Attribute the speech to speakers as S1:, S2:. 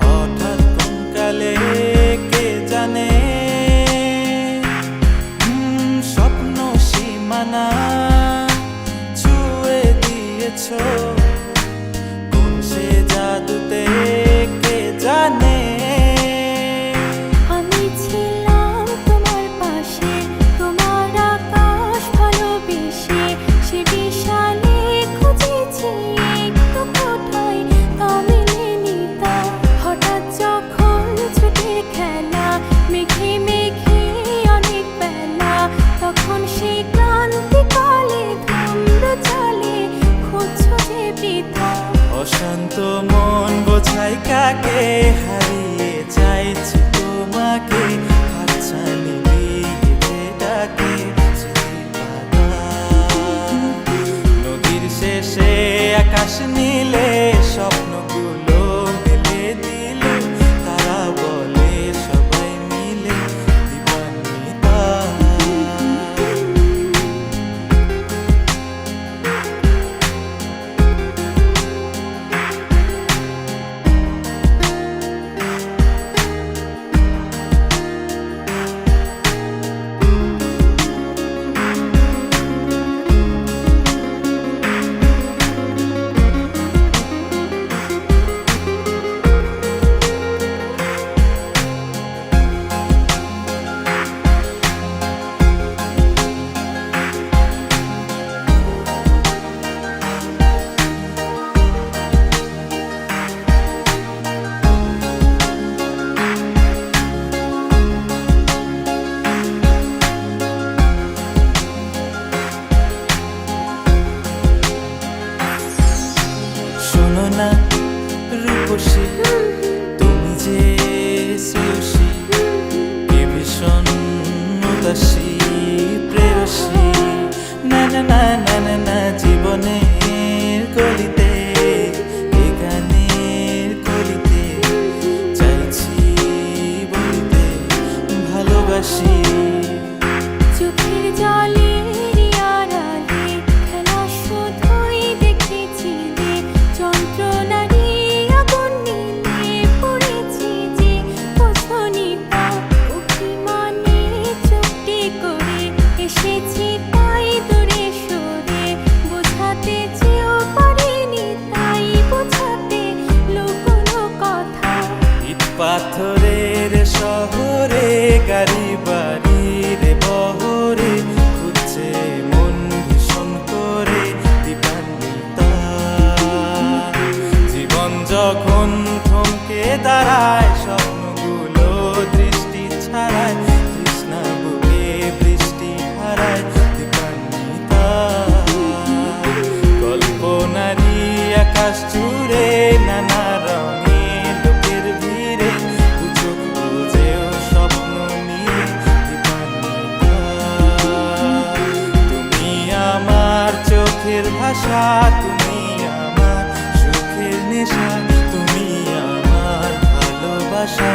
S1: হঠাৎ কোন কালে কে জানে, স্বপ্ন সীমানা ছুঁয়ে দিয়েছ, কোন সে জাদুতে কে জানে।
S2: আমি ছিলাম তোমার পাশে, তোমার আকাশ ভালোবেসে, সে বিশালে খুঁজেছি একটু কোথায় তা মেলেনি তা। হঠাৎ যখন ছুটে খেলা মেঘে মেঘে অনেক বেলা, তখন সেই ক্লান্তিকালে ধুম্র চালে খুঁজছো যে বৃথা।
S1: অশান্ত মন বোঝাই কাকে, হারিয়ে চাইছি তোমাকে, হাতছানি দিয়ে ডাকে নদীর শেষে আকাশ নীলে, স্বপ্নগুলো মেলে দিল, তারা বলে সবাই মিলে দিবানিতা। শোনো না রূপসী, তুমি যে শ্রেয়সী, কে ভীষণ উদাসী প্রেয়সী। না না না না না না, জীবনের গলিতে এ গানের কলিতে চাইছি বলিতে ভালোবাসি।
S2: চোখের জলের আড়ালে খেলা শুধুই দেখেছিলে, যন্ত্রণারই আগুন নিয়ে পড়েছি যে বোঝনি তা। অভিমানে চুপটি করে এসেছি তাই দূরে সরে, বোঝাতে চেয়েও পারিনি তাই বোঝাতে লুকোনো কথা।
S1: ইট পাথরের শহরে গাড়ি বাড়ির বহরে, খুঁজছে মন ভীষণ করে দিবানিতা। জীবন যখন থমকে দাঁড়ায়, স্বপ্নগুলো দৃষ্টি ছাড়ায়, তৃষ্ণা বুকে বৃষ্টি হারায় দিবানিতা। কল্পনারই আকাশ জুড়ে নানা রঙে লোকের ভিড়ে, বুঝো বুঝেও স্বপ্ন নিয়ে দিবানিতা। তুমি আমার চোখের ভাষা, তুমি আমার সুখের নেশা, তুমি আমার ভালোবাসা।